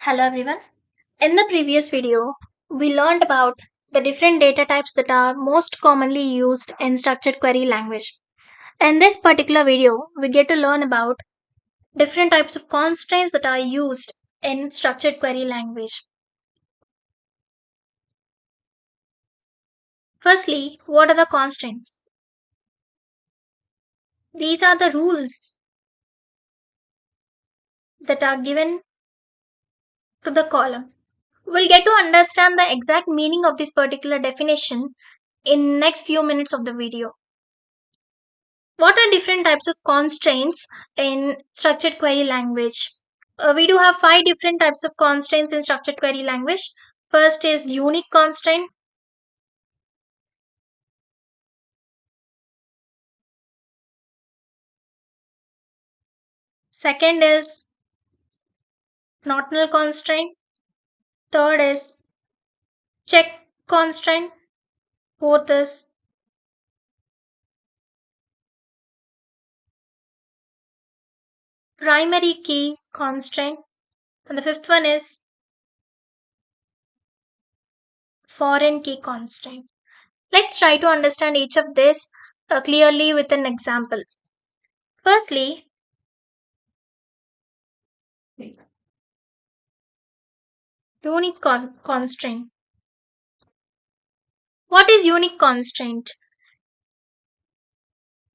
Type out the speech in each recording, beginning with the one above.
Hello everyone. In the previous video, we learned about the different data types that are most commonly used in structured query language. In this particular video, we get to learn about different types of constraints that are used in structured query language. Firstly, what are the constraints? These are the rules that are given to the column. We'll get to understand the exact meaning of this particular definition in next few minutes of the video. What are different types of constraints in structured query language? We do have 5 different types of constraints in structured query language. First is unique constraint. Second is not null constraint. Third is check constraint. Fourth is primary key constraint. And the fifth one is foreign key constraint. Let's try to understand each of this clearly with an example. Firstly, unique constraint. What is unique constraint?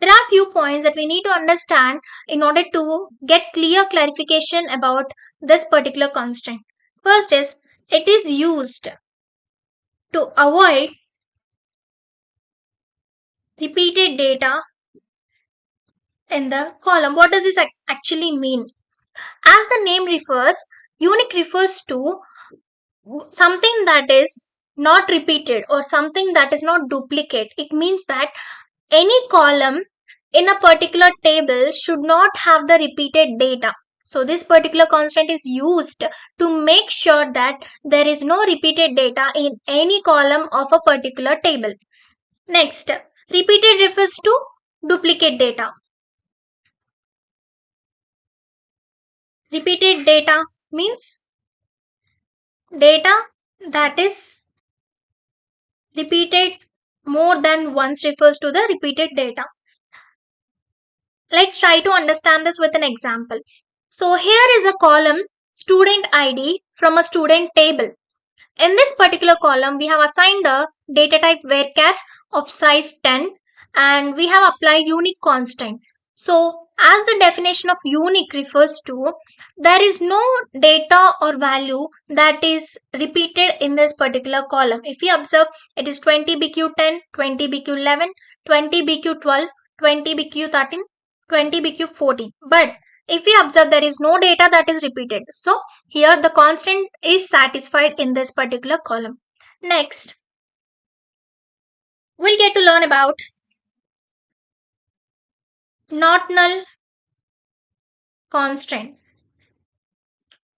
There are few points that we need to understand in order to get clear clarification about this particular constraint. First is it is used to avoid repeated data in the column. What does this actually mean? As the name refers, unique refers to something that is not repeated or something that is not duplicate. It means that any column in a particular table should not have the repeated data. So this particular constraint is used to make sure that there is no repeated data in any column of a particular table. Next, repeated refers to duplicate data. Repeated data means data that is repeated more than once refers to the repeated data. Let's try to understand this with an example. So here is a column student ID from a student table. In this particular column, we have assigned a data type varchar of size 10 and we have applied unique constant. So as the definition of unique refers to, there is no data or value that is repeated in this particular column. If you observe, it is 20BQ10, 20BQ11, 20BQ12, 20BQ13, 20BQ14. But if we observe, there is no data that is repeated. So here the constant is satisfied in this particular column. Next, we'll get to learn about not null constraint.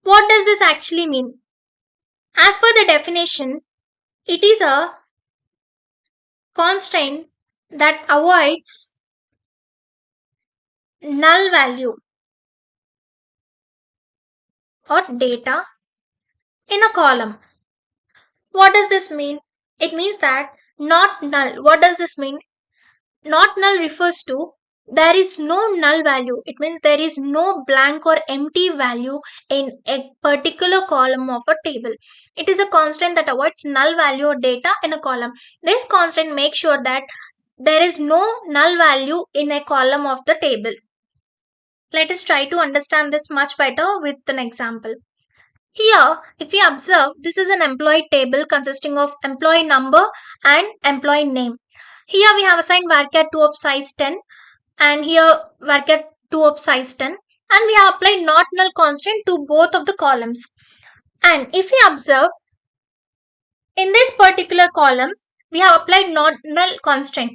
What does this actually mean? As per the definition, it is a constraint that avoids null value or data in a column. What does this mean? It means that not null. What does this mean? Not null refers to there is no null value. It means there is no blank or empty value in a particular column of a table. It is a constant that avoids null value or data in a column. This constant makes sure that there is no null value in a column of the table. Let us try to understand this much better with an example. Here, if you observe, this is an employee table consisting of employee number and employee name. Here we have assigned varchar 2 of size 10 and here varchar 2 of size 10 and we have applied not null constant to both of the columns. And if you observe, in this particular column, we have applied not null constant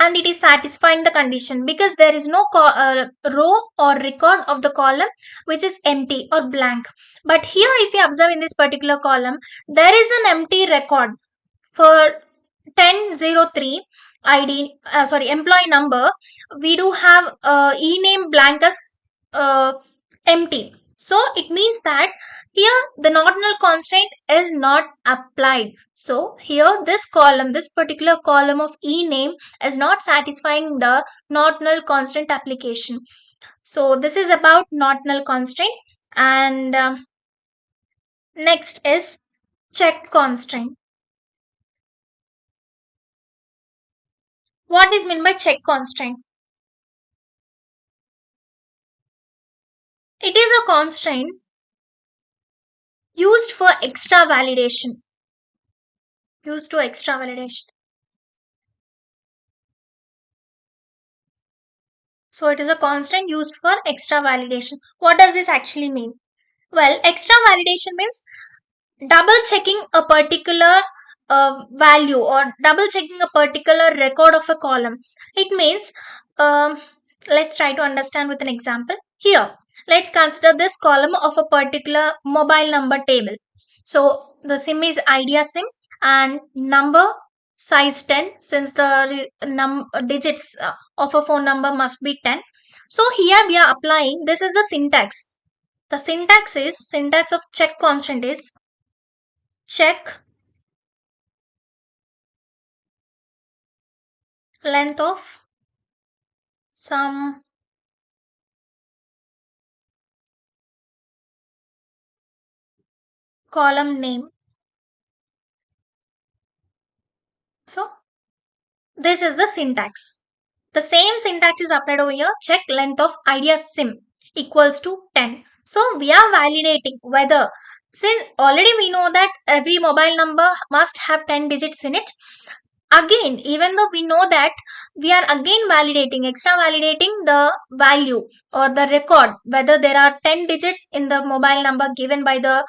and it is satisfying the condition because there is no row or record of the column which is empty or blank. But here if you observe in this particular column, there is an empty record for 1003 ID, employee number. We do have ename blank as empty. So it means that here the not null constraint is not applied. So here this column, this particular column of e name is not satisfying the not null constraint application. So this is about not null constraint. And next is check constraint. What is meant by check constraint? It is a constraint used for extra validation. Used to extra validation. So it is a constraint used for extra validation. What does this actually mean? Well, extra validation means double checking a particular value or double checking a particular record of a column. It means, um, let's try to understand with an example. Here, let's consider this column of a particular mobile number table. So the SIM is Idea SIM and number size 10, since the digits of a phone number must be 10. So here we are applying, this is the syntax. The syntax of check constant is check length of some column name. So this is the syntax. The same syntax is applied over here. Check length of idea sim equals to 10. So we are validating whether, since already we know that every mobile number must have 10 digits in it, again, even though we know that, we are again validating, extra validating the value or the record, whether there are 10 digits in the mobile number given by the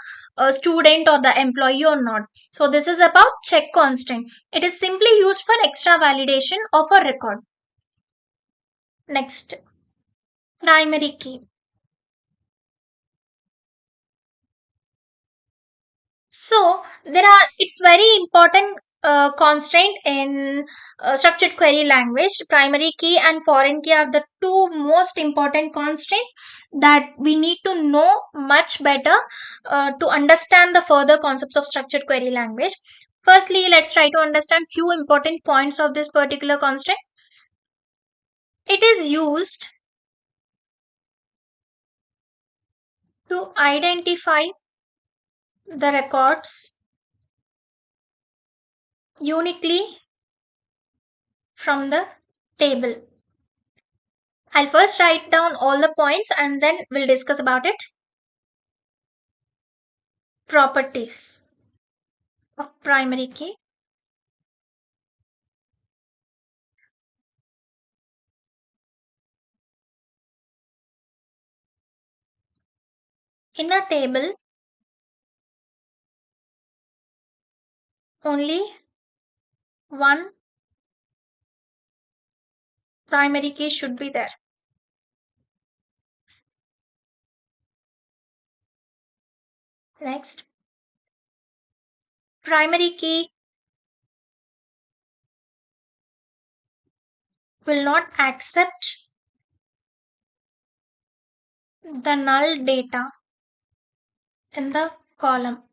student or the employee or not. So this is about check constant. It is simply used for extra validation of a record. Next, primary key. So there are, it's very important constraint in structured query language. Primary key and foreign key are the two most important constraints that we need to know much better to understand the further concepts of structured query language. Firstly, let's try to understand few important points of this particular constraint. It is used to identify the records uniquely from the table. I'll first write down all the points and then we'll discuss about it. Properties of primary key. In a table, only one primary key should be there. Next, primary key will not accept the null data in the column.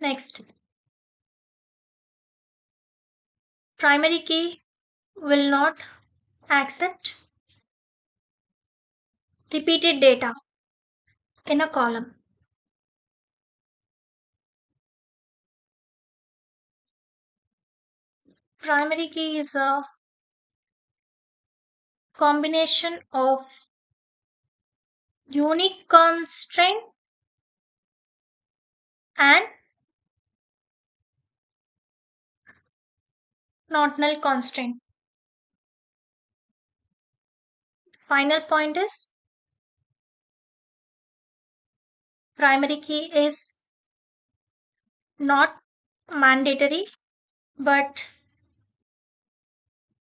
Next, primary key will not accept repeated data in a column. Primary key is a combination of unique constraint and not null constraint. Final point is primary key is not mandatory but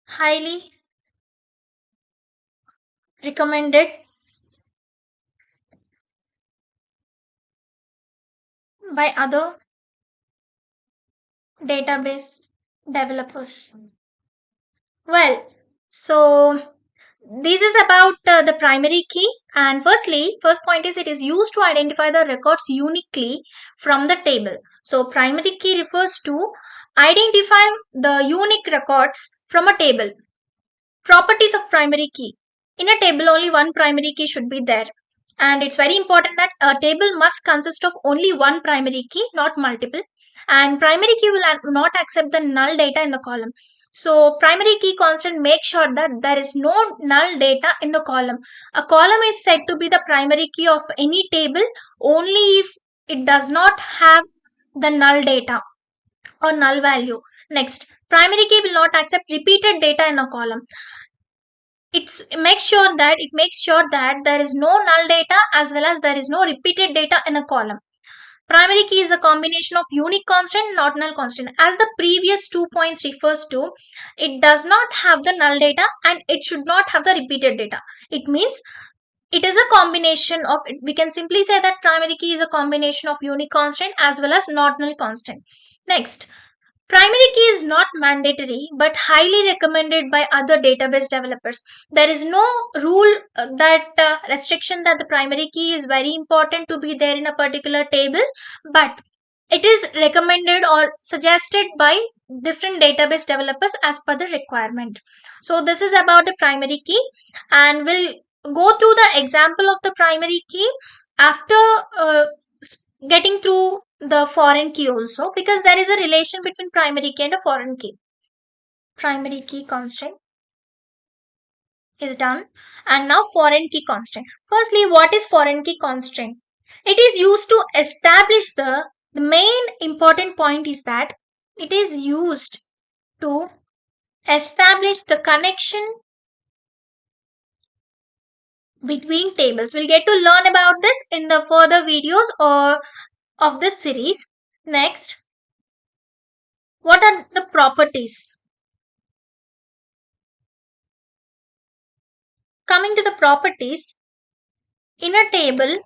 highly recommended by other database developers. Well, so this is about the primary key. And first point is it is used to identify the records uniquely from the table. So primary key refers to identifying the unique records from a table. Properties of primary key. In a table, only one primary key should be there. And it's very important that a table must consist of only one primary key, not multiple. And primary key will not accept the null data in the column. So primary key constant makes sure that there is no null data in the column. A column is said to be the primary key of any table only if it does not have the null data or null value. Next, primary key will not accept repeated data in a column. It makes sure that there is no null data as well as there is no repeated data in a column. Primary key is a combination of unique constant, not null constant. As the previous 2 points refers to, it does not have the null data and it should not have the repeated data. It means it is a combination of, we can simply say that primary key is a combination of unique constant as well as not null constant. Next, primary key is not mandatory but highly recommended by other database developers. There is no rule that restriction that the primary key is very important to be there in a particular table, but it is recommended or suggested by different database developers as per the requirement. So this is about the primary key, and we'll go through the example of the primary key after uh, getting through the foreign key also, because there is a relation between primary key and a foreign key. Primary key constant is done, and now foreign key constant. Firstly, what is foreign key constant? It is used to establish the main important point is that it is used to establish the connection between tables. We'll get to learn about this in the further videos or of this series. Next, what are the properties? Coming to the properties, in a table,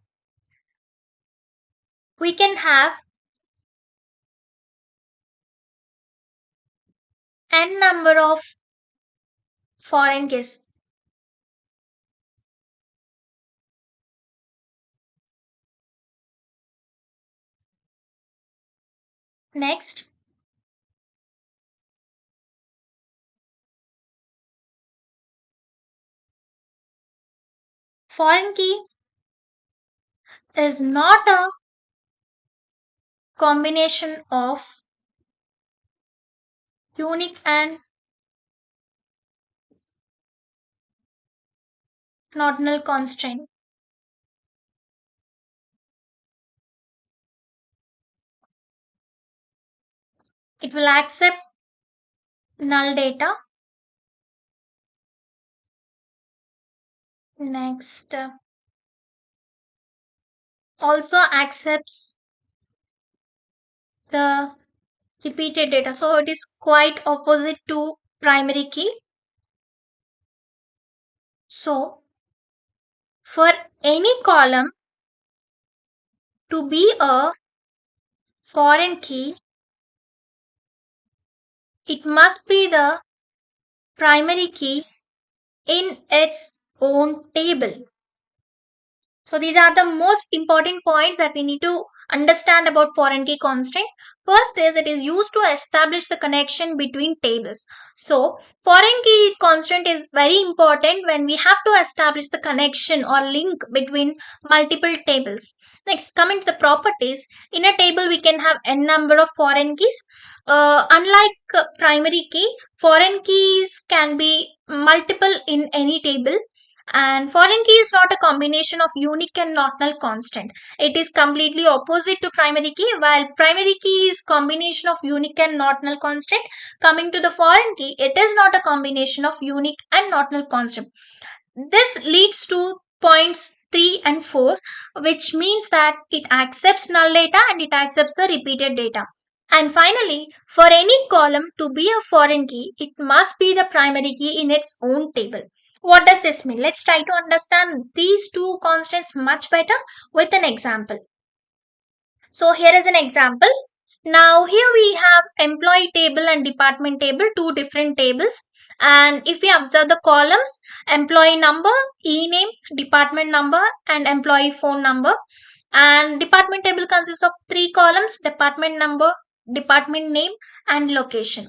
we can have n number of foreign keys. Next, foreign key is not a combination of unique and not null constraint. It will accept null data. Next, also accepts the repeated data. So it is quite opposite to primary key. So for any column to be a foreign key, it must be the primary key in its own table. So these are the most important points that we need to understand about foreign key constraint. First is it is used to establish the connection between tables. So foreign key constraint is very important when we have to establish the connection or link between multiple tables. Next, coming to the properties, in a table we can have n number of foreign keys. Unlike primary key, foreign keys can be multiple in any table, and foreign key is not a combination of unique and not null constant. It is completely opposite to primary key. While primary key is combination of unique and not null constant, coming to the foreign key, it is not a combination of unique and not null constant. This leads to points 3 and 4, which means that it accepts null data and it accepts the repeated data. And finally, for any column to be a foreign key, it must be the primary key in its own table. What does this mean? Let's try to understand these two constants much better with an example. So here is an example. Now here we have employee table and department table, two different tables. And if we observe the columns, employee number, e-name, department number, and employee phone number. And department table consists of three columns: department number, department name, and location.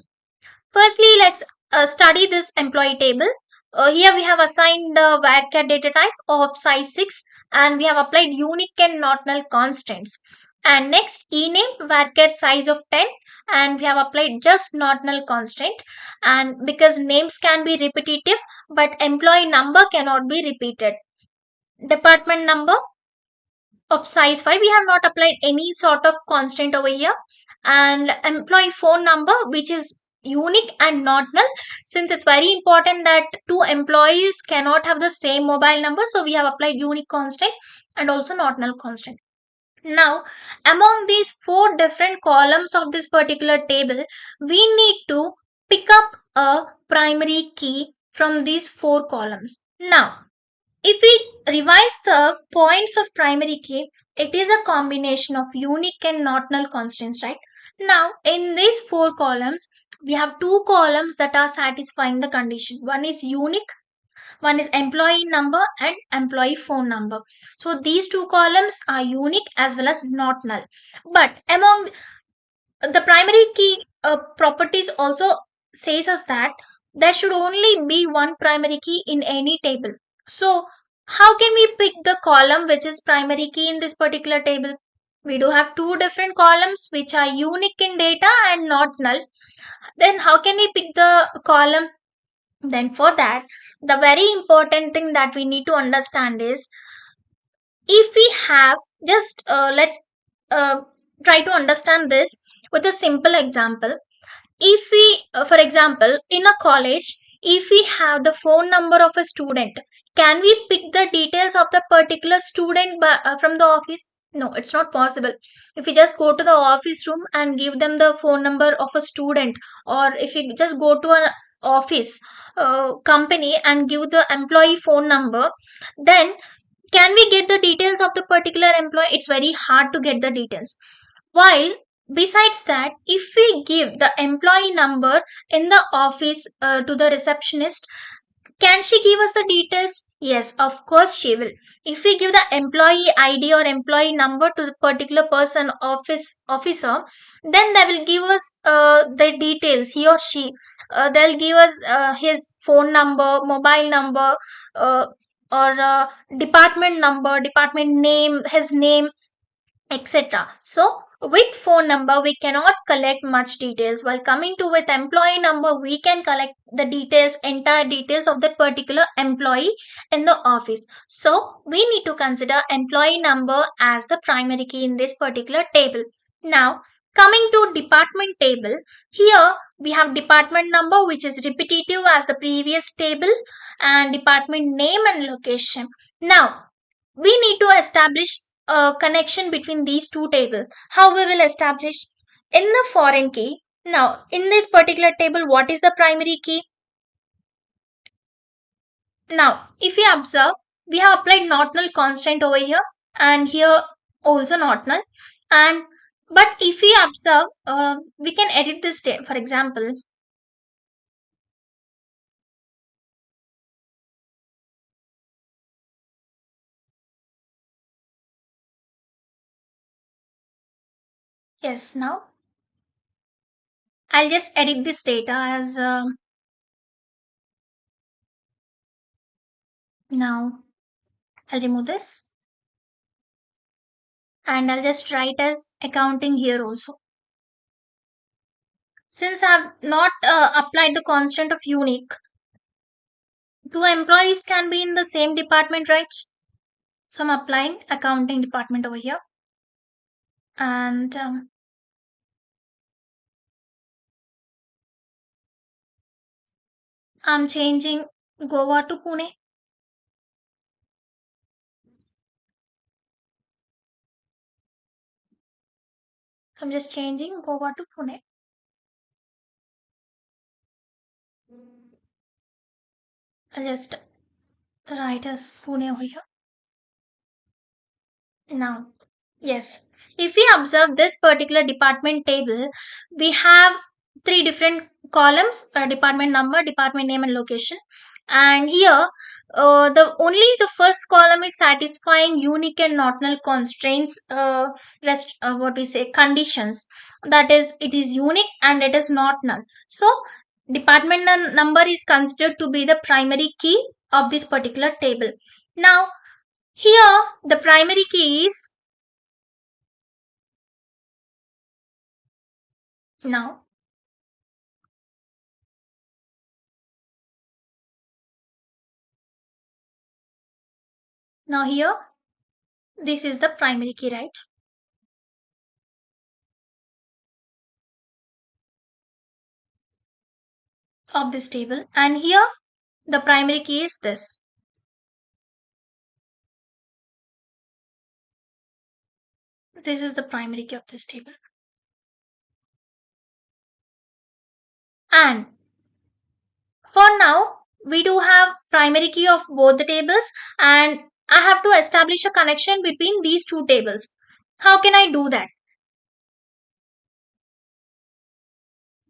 Firstly, let's study this employee table. Here we have assigned the varchar data type of size 6, and we have applied unique and not null constants. And next, ename varchar size of 10, and we have applied just not null constant. And because names can be repetitive, but employee number cannot be repeated. Department number of size 5, we have not applied any sort of constant over here. And employee phone number, which is unique and not null, since it's very important that two employees cannot have the same mobile number, so we have applied unique constant and also not null constant. Now, among these four different columns of this particular table, we need to pick up a primary key from these four columns. Now, if we revise the points of primary key, it is a combination of unique and not null constants, right? Now, in these four columns, we have two columns that are satisfying the condition. One is unique, one is employee number, and employee phone number. So these two columns are unique as well as not null. But among the primary key properties also says us that there should only be one primary key in any table. So how can we pick the column which is primary key in this particular table? We do have two different columns which are unique in data and not null. Then how can we pick the column? Then for that, the very important thing that we need to understand is, if we have just let's uh, try to understand this with a simple example. If we for example, in a college, if we have the phone number of a student, can we pick the details of the particular student from the office? No, it's not possible. If we just go to the office room and give them the phone number of a student, or if you just go to an office company and give the employee phone number, then can we get the details of the particular employee? It's very hard to get the details. While besides that, if we give the employee number in the office to the receptionist, can she give us the details? Yes, of course she will. If we give the employee ID or employee number to the particular person, officer, then they will give us the details. He or she, they'll give us his phone number, mobile number, uh, or department number, department name, his name, etc. So with phone number we cannot collect much details, while coming to with employee number we can collect the details, entire details of that particular employee in the office. So we need to consider employee number as the primary key in this particular table. Now coming to department table, here we have department number which is repetitive as the previous table, and department name and location. Now we need to establish a connection between these two tables. How we will establish? In the foreign key. Now, in this particular table, what is the primary key? Now, if you observe, we have applied not null constant over here, and here also not null. And but if we observe, we can edit this for example. Yes, now I'll just edit this data as now I'll remove this, and I'll just write as accounting here also. Since I have not applied the constant of unique, two employees can be in the same department, right? So I'm applying accounting department over here, and I'm changing Goa to Pune. I'm just changing Goa to Pune. I'll just write as Pune over here. Now, yes, if we observe this particular department table, we have three different columns, department number, department name, and location. And here, the first column is satisfying unique and not null constraints, rest what we say conditions, that is it is unique and it is not null. So department number is considered to be the primary key of this particular table. Now here the primary key is, now here this is the primary key, right? Of this table, and here the primary key is this. This is the primary key of this table. And for now, we do have primary key of both the tables, and I have to establish a connection between these two tables. How can I do that?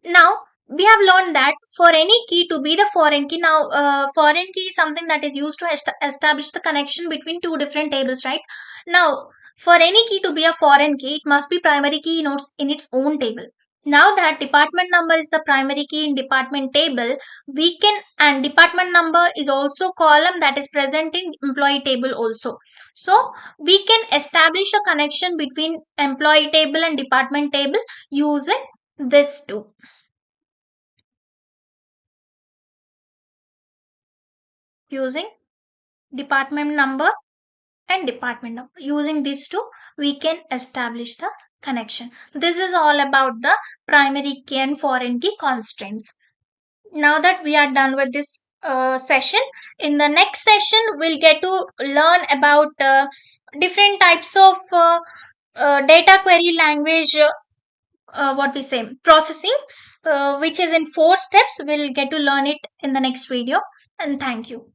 Now, we have learned that for any key to be the foreign key, now foreign key is something that is used to establish the connection between two different tables, right? Now, for any key to be a foreign key, it must be primary key in its own table. Now that department number is the primary key in department table, we can, and department number is also column that is present in employee table also. So we can establish a connection between employee table and department table using this two. Using department number and department number. Using these two, we can establish the connection. This is all about the primary key and foreign key constraints. Now that we are done with this session, in the next session, we'll get to learn about different types of data query language, what we say, processing, which is in 4 steps. We'll get to learn it in the next video. And thank you.